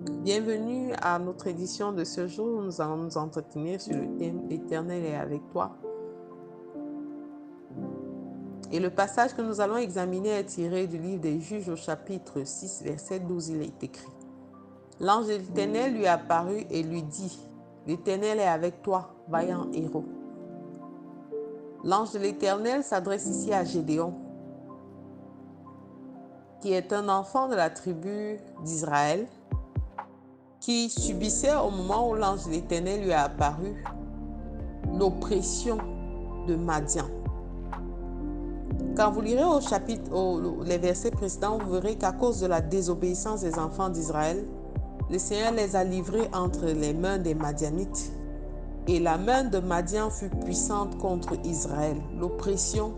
Bienvenue à notre édition de ce jour. Nous allons nous entretenir sur le thème L'Éternel est avec toi. Et le passage que nous allons examiner est tiré du livre des Juges au chapitre 6, verset 12. Il est écrit: L'ange de l'Éternel lui apparut et lui dit: L'Éternel est avec toi, vaillant héros. L'ange de l'Éternel s'adresse ici à Gédéon, qui est un enfant de la tribu d'Israël, qui subissait au moment où l'ange de l'Éternel lui a apparu l'oppression de Madian. Quand vous lirez au chapitre, les versets précédents, vous verrez qu'à cause de la désobéissance des enfants d'Israël, le Seigneur les a livrés entre les mains des Madianites. Et la main de Madian fut puissante contre Israël. L'oppression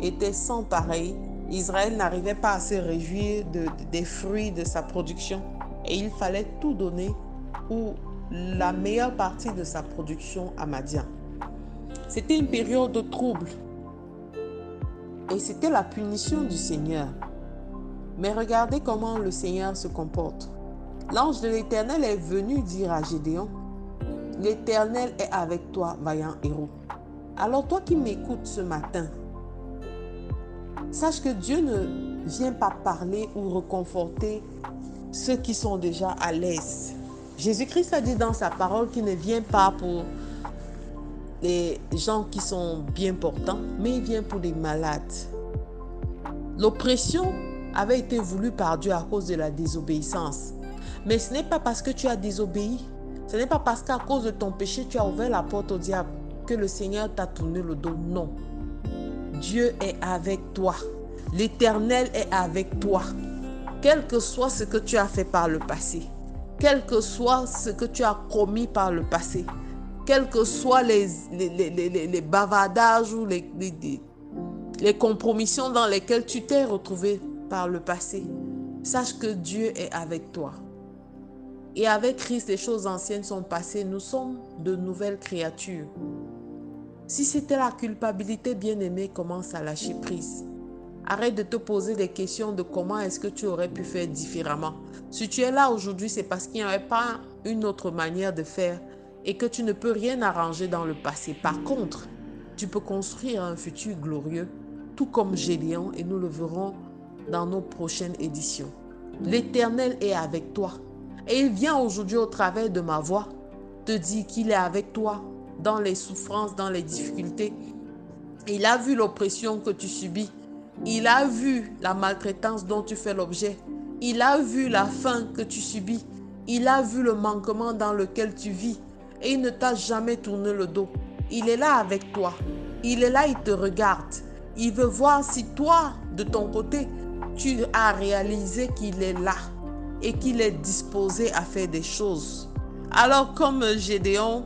était sans pareil. Israël n'arrivait pas à se réjouir des fruits de sa production. Et il fallait tout donner, ou la meilleure partie de sa production, à Madian. C'était une période de trouble. Et c'était la punition du Seigneur. Mais regardez comment le Seigneur se comporte. L'ange de l'Éternel est venu dire à Gédéon: L'Éternel est avec toi, vaillant héros. Alors toi qui m'écoutes ce matin, sache que Dieu ne vient pas parler ou réconforter ceux qui sont déjà à l'aise. Jésus-Christ a dit dans sa parole qu'il ne vient pas pour les gens qui sont bien portants, mais il vient pour les malades. L'oppression avait été voulue par Dieu à cause de la désobéissance. Mais ce n'est pas parce que tu as désobéi, ce n'est pas parce qu'à cause de ton péché, tu as ouvert la porte au diable que le Seigneur t'a tourné le dos. Non. Dieu est avec toi. L'Éternel est avec toi. Quel que soit ce que tu as fait par le passé, quel que soit ce que tu as commis par le passé, quels que soient les bavardages ou les compromissions dans lesquelles tu t'es retrouvé par le passé, sache que Dieu est avec toi. Et avec Christ, les choses anciennes sont passées. Nous sommes de nouvelles créatures. Si c'était la culpabilité, bien-aimé, commence à lâcher prise. Arrête de te poser des questions de comment est-ce que tu aurais pu faire différemment. Si tu es là aujourd'hui, c'est parce qu'il n'y avait pas une autre manière de faire et que tu ne peux rien arranger dans le passé. Par contre, tu peux construire un futur glorieux, tout comme Gédéon, et nous le verrons dans nos prochaines éditions. L'Éternel est avec toi. Et il vient aujourd'hui au travers de ma voix te dire qu'il est avec toi dans les souffrances, dans les difficultés. Il a vu l'oppression que tu subis. Il a vu la maltraitance dont tu fais l'objet. Il a vu la faim que tu subis. Il a vu le manquement dans lequel tu vis. Et il ne t'a jamais tourné le dos. Il est là avec toi. Il est là, il te regarde. Il veut voir si toi, de ton côté, tu as réalisé qu'il est là et qu'il est disposé à faire des choses. Alors, comme Gédéon,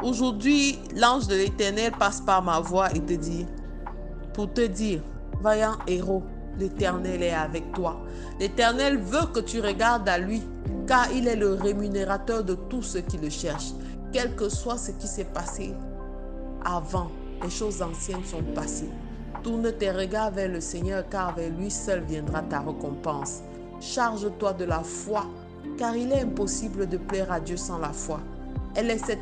aujourd'hui, l'ange de l'Éternel passe par ma voix et te dit, pour te dire, vaillant héros, l'Éternel est avec toi. L'Éternel veut que tu regardes à lui, car il est le rémunérateur de tous ceux qui le cherchent. Quel que soit ce qui s'est passé avant, les choses anciennes sont passées. Tourne tes regards vers le Seigneur, car vers lui seul viendra ta récompense. Charge-toi de la foi, car il est impossible de plaire à Dieu sans la foi. Elle est cette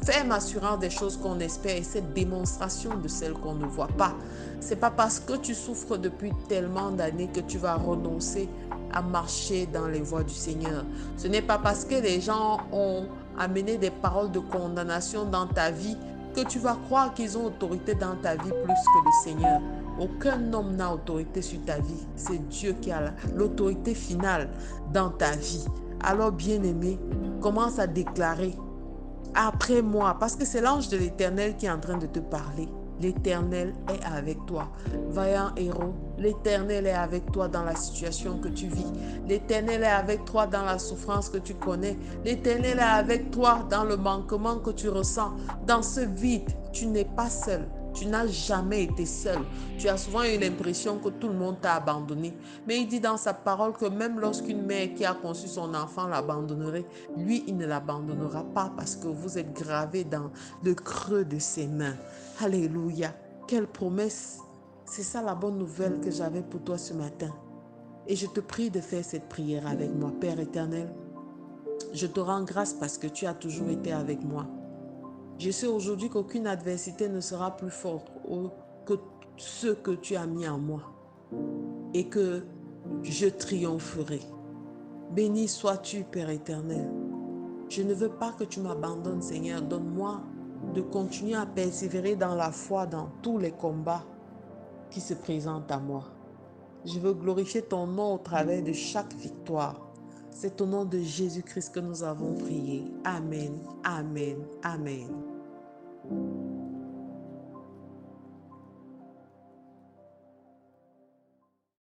ferme assurance des choses qu'on espère et cette démonstration de celles qu'on ne voit pas. C'est pas parce que tu souffres depuis tellement d'années que tu vas renoncer à marcher dans les voies du Seigneur. Ce n'est pas parce que les gens ont amené des paroles de condamnation dans ta vie que tu vas croire qu'ils ont autorité dans ta vie plus que le Seigneur. Aucun homme n'a autorité sur ta vie. C'est Dieu qui a l'autorité finale dans ta vie. Alors, bien-aimé, commence à déclarer: après moi, parce que c'est l'ange de l'Éternel qui est en train de te parler. L'Éternel est avec toi. Vaillant héros, l'Éternel est avec toi dans la situation que tu vis. L'Éternel est avec toi dans la souffrance que tu connais. L'Éternel est avec toi dans le manquement que tu ressens. Dans ce vide, tu n'es pas seul. Tu n'as jamais été seul. Tu as souvent eu l'impression que tout le monde t'a abandonné. Mais il dit dans sa parole que même lorsqu'une mère qui a conçu son enfant l'abandonnerait, lui, il ne l'abandonnera pas parce que vous êtes gravé dans le creux de ses mains. Alléluia. Quelle promesse. C'est ça la bonne nouvelle que j'avais pour toi ce matin. Et je te prie de faire cette prière avec moi. Père éternel, Je te rends grâce parce que tu as toujours été avec moi. Je sais aujourd'hui qu'aucune adversité ne sera plus forte que ce que tu as mis en moi et que je triompherai. Béni sois-tu, Père éternel. Je ne veux pas que tu m'abandonnes, Seigneur. Donne-moi de continuer à persévérer dans la foi dans tous les combats qui se présentent à moi. Je veux glorifier ton nom au travers de chaque victoire. C'est au nom de Jésus-Christ que nous avons prié. Amen, amen, amen.